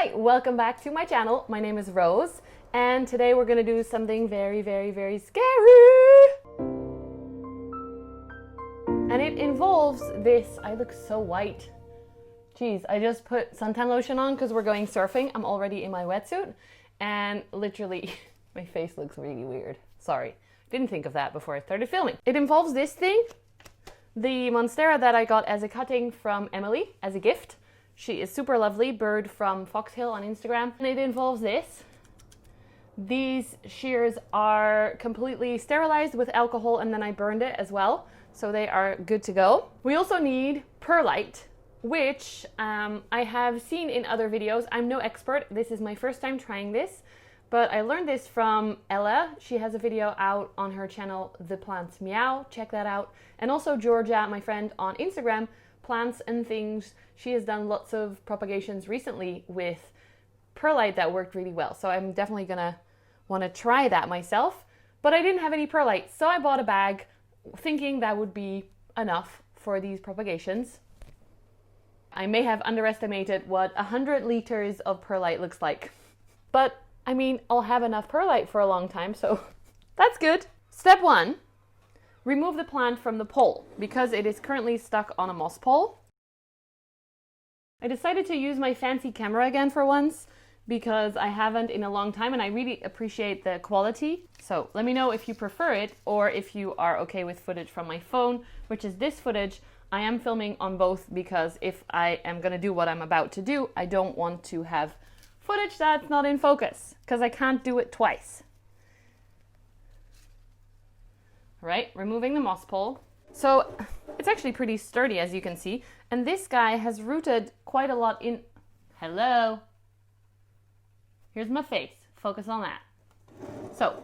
Hi, welcome back to my channel. My name is Rose, and today we're gonna do something very scary. And it involves this. I look so white. Jeez, I just put suntan lotion on because we're going surfing. I'm already in my wetsuit, and literally my face looks really weird. Sorry, didn't think of that before I started filming. It involves this thing, the Monstera that I got as a cutting from Emily as a gift. She is super lovely, Bird from Foxhill on Instagram. And it involves this. These shears are completely sterilized with alcohol, and then I burned it as well. So they are good to go. We also need perlite, which I have seen in other videos. I'm no expert. This is my first time trying this, but I learned this from Ella. She has a video out on her channel, The Plants Meow. Check that out. And also Georgia, my friend on Instagram, Plants and Things. She has done lots of propagations recently with perlite that worked really well. So I'm definitely gonna wanna try that myself, but I didn't have any perlite. So I bought a bag thinking that would be enough for these propagations. I may have underestimated what 100 liters of perlite looks like, but I mean, I'll have enough perlite for a long time, so that's good. Step 1, remove the plant from the pole because it is currently stuck on a moss pole. I decided to use my fancy camera again for once because I haven't in a long time and I really appreciate the quality. So let me know if you prefer it or if you are okay with footage from my phone, which is this footage. I am filming on both because if I am gonna do what I'm about to do, I don't want to have footage that's not in focus because I can't do it twice. Right, removing the moss pole. So it's actually pretty sturdy, as you can see. And this guy has rooted quite a lot in... Hello. Here's my face. Focus on that. So,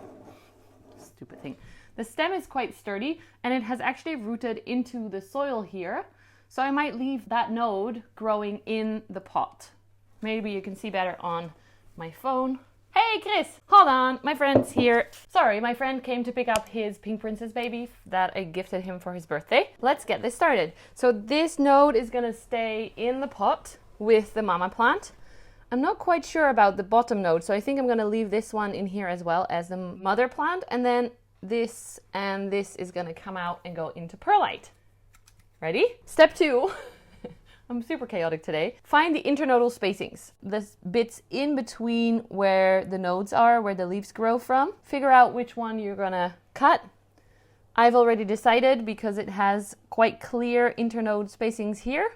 stupid thing. The stem is quite sturdy and it has actually rooted into the soil here. So I might leave that node growing in the pot. Maybe you can see better on my phone. Hey Chris, hold on, my friend's here. Sorry, my friend came to pick up his pink princess baby that I gifted him for his birthday. Let's get this started. So this node is gonna stay in the pot with the mama plant. I'm not quite sure about the bottom node, so I think I'm gonna leave this one in here as well as the mother plant, and then this and this is gonna come out and go into perlite. Ready? Step 2. I'm super chaotic today. Find the internodal spacings, the bits in between where the nodes are, where the leaves grow from. Figure out which one you're gonna cut. I've already decided because it has quite clear internode spacings here.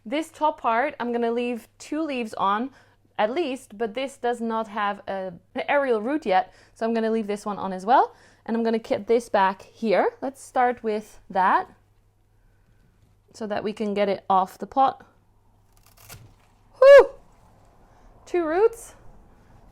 This top part, I'm gonna leave 2 leaves on at least, but this does not have an aerial root yet, so I'm gonna leave this one on as well. And I'm gonna kit this back here. Let's start with that, so that we can get it off the pot. Woo! 2 roots.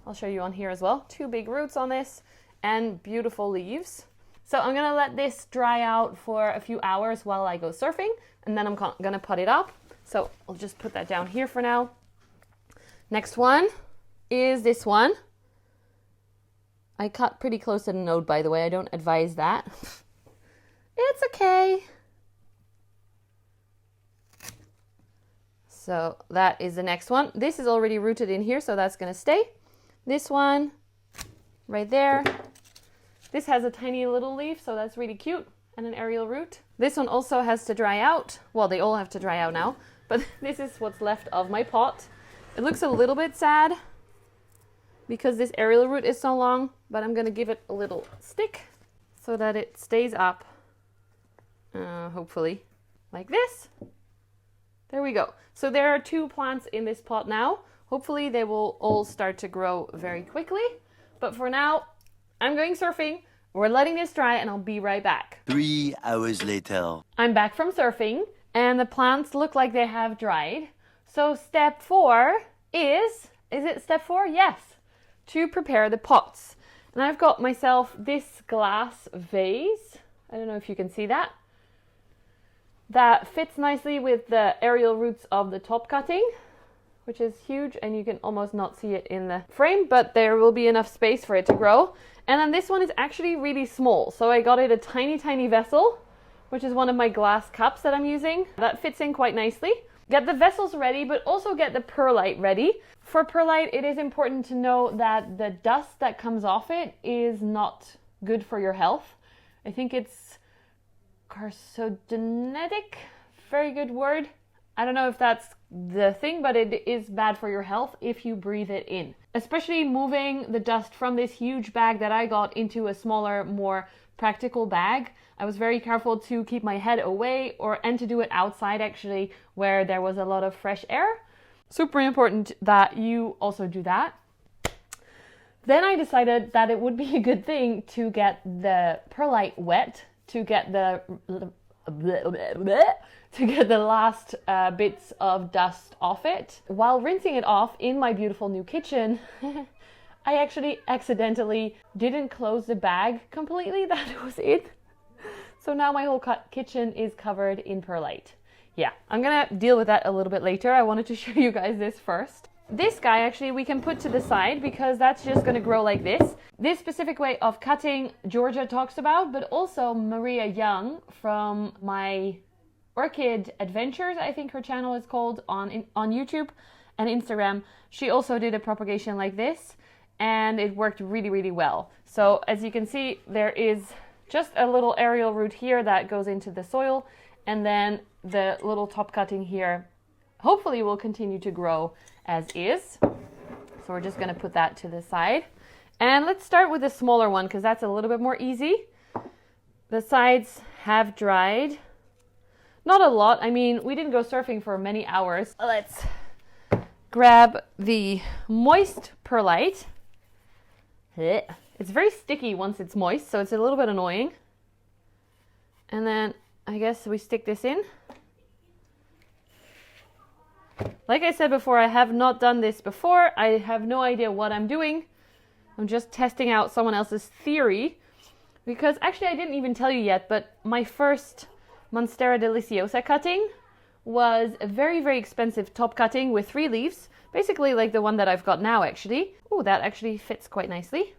I'll show you on here as well. 2 big roots on this and beautiful leaves. So I'm gonna let this dry out for a few hours while I go surfing, and then I'm gonna pot it up. So I'll just put that down here for now. Next one is this one. I cut pretty close to the node, by the way. I don't advise that. It's okay. So that is the next one. This is already rooted in here, so that's gonna stay. This one, right there. This has a tiny little leaf, so that's really cute, and an aerial root. This one also has to dry out. Well, they all have to dry out now, but this is what's left of my pot. It looks a little bit sad because this aerial root is so long, but I'm gonna give it a little stick so that it stays up, hopefully, like this. There we go. So there are 2 plants in this pot now. Hopefully they will all start to grow very quickly. But for now, I'm going surfing. We're letting this dry and I'll be right back. 3 hours later. I'm back from surfing and the plants look like they have dried. So step 4 is it step 4? Yes. To prepare the pots. And I've got myself this glass vase. I don't know if you can see that. That fits nicely with the aerial roots of the top cutting, which is huge, and you can almost not see it in the frame, but there will be enough space for it to grow. And then this one is actually really small, so I got it a tiny vessel, which is one of my glass cups that I'm using. That fits in quite nicely. get the vessels ready, but also get the perlite ready. For perlite, it is important to know that the dust that comes off it is not good for your health. I think it's carcinogenic, very good word. I don't know if that's the thing, but it is bad for your health if you breathe it in. Especially moving the dust from this huge bag that I got into a smaller, more practical bag. I was very careful to keep my head away and to do it outside actually, where there was a lot of fresh air. Super important that you also do that. Then I decided that it would be a good thing to get the perlite wet, to get the last bits of dust off it. While rinsing it off in my beautiful new kitchen, I actually accidentally didn't close the bag completely that it was in. So now my whole kitchen is covered in perlite. Yeah, I'm gonna deal with that a little bit later. I wanted to show you guys this first. This guy actually we can put to the side because that's just gonna grow like this. This specific way of cutting Georgia talks about, but also Maria Young from my Orchid Adventures, I think her channel is called, on YouTube and Instagram. She also did a propagation like this and it worked really, really well. So as you can see, there is just a little aerial root here that goes into the soil, and then the little top cutting here hopefully will continue to grow as is. So we're just going to put that to the side. And let's start with the smaller one because that's a little bit more easy. The sides have dried. Not a lot. I mean, we didn't go surfing for many hours. Let's grab the moist perlite. It's very sticky once it's moist, so it's a little bit annoying. And then I guess we stick this in. Like I said before, I have not done this before. I have no idea what I'm doing. I'm just testing out someone else's theory. Because actually I didn't even tell you yet, but my first Monstera deliciosa cutting was a very, very expensive top cutting with 3 leaves. Basically like the one that I've got now actually. Oh, that actually fits quite nicely.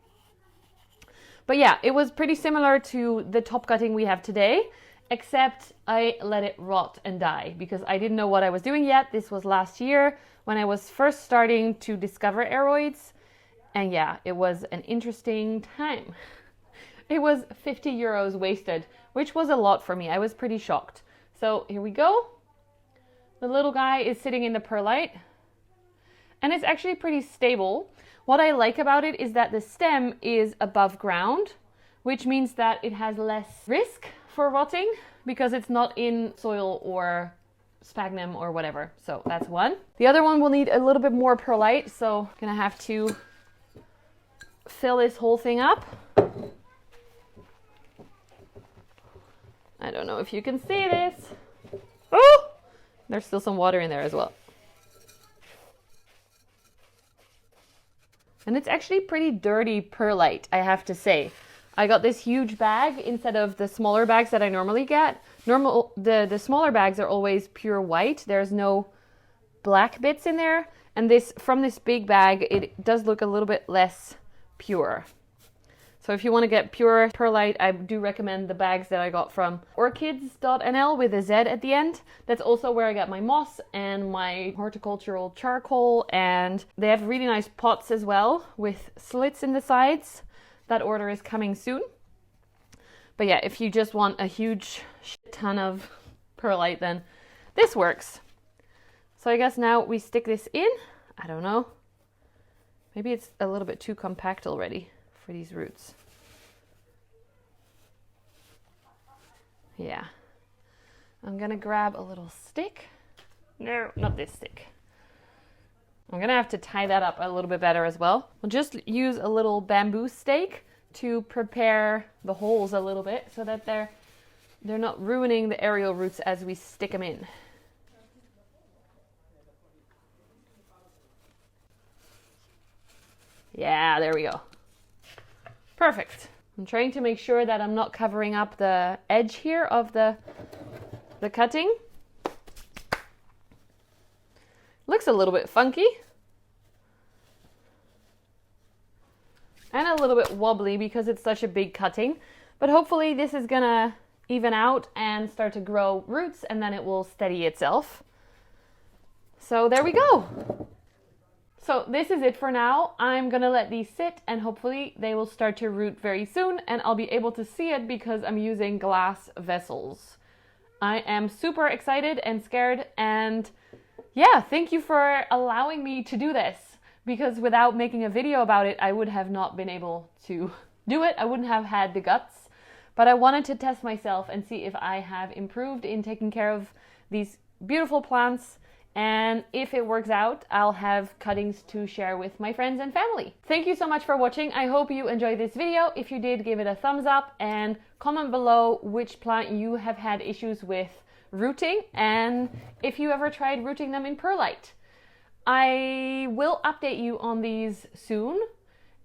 But yeah, it was pretty similar to the top cutting we have today, except I let it rot and die because I didn't know what I was doing yet. This was last year when I was first starting to discover aroids. And yeah, it was an interesting time. It was 50 euros wasted, which was a lot for me. I was pretty shocked. So here we go. The little guy is sitting in the perlite and it's actually pretty stable. What I like about it is that the stem is above ground, which means that it has less risk for rotting because it's not in soil or sphagnum or whatever. So that's one. The other one will need a little bit more perlite, so I'm gonna have to fill this whole thing up. I don't know if you can see this. Oh, there's still some water in there as well. And it's actually pretty dirty perlite, I have to say. I got this huge bag instead of the smaller bags that I normally get. The smaller bags are always pure white. There's no black bits in there. And from this big bag, it does look a little bit less pure. So if you want to get pure perlite, I do recommend the bags that I got from orchids.nl with a Z at the end. That's also where I got my moss and my horticultural charcoal. And they have really nice pots as well with slits in the sides. That order is coming soon. But yeah, if you just want a huge shit ton of perlite, then this works. So I guess now we stick this in. I don't know. Maybe it's a little bit too compact already for these roots. Yeah. I'm gonna grab a little stick. No, not this stick. I'm gonna have to tie that up a little bit better as well. We'll just use a little bamboo stake to prepare the holes a little bit so that they're not ruining the aerial roots as we stick them in. Yeah, there we go. Perfect. I'm trying to make sure that I'm not covering up the edge here of the cutting. Looks a little bit funky. And a little bit wobbly because it's such a big cutting. But hopefully this is gonna even out and start to grow roots and then it will steady itself. So there we go. So this is it for now. I'm gonna let these sit and hopefully they will start to root very soon and I'll be able to see it because I'm using glass vessels. I am super excited and scared, and yeah, thank you for allowing me to do this, because without making a video about it, I would have not been able to do it. I wouldn't have had the guts, but I wanted to test myself and see if I have improved in taking care of these beautiful plants. And if it works out, I'll have cuttings to share with my friends and family. Thank you so much for watching. I hope you enjoyed this video. If you did, give it a thumbs up and comment below which plant you have had issues with rooting and if you ever tried rooting them in perlite. I will update you on these soon.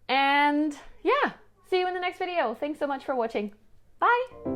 And yeah, see you in the next video. Thanks so much for watching. Bye!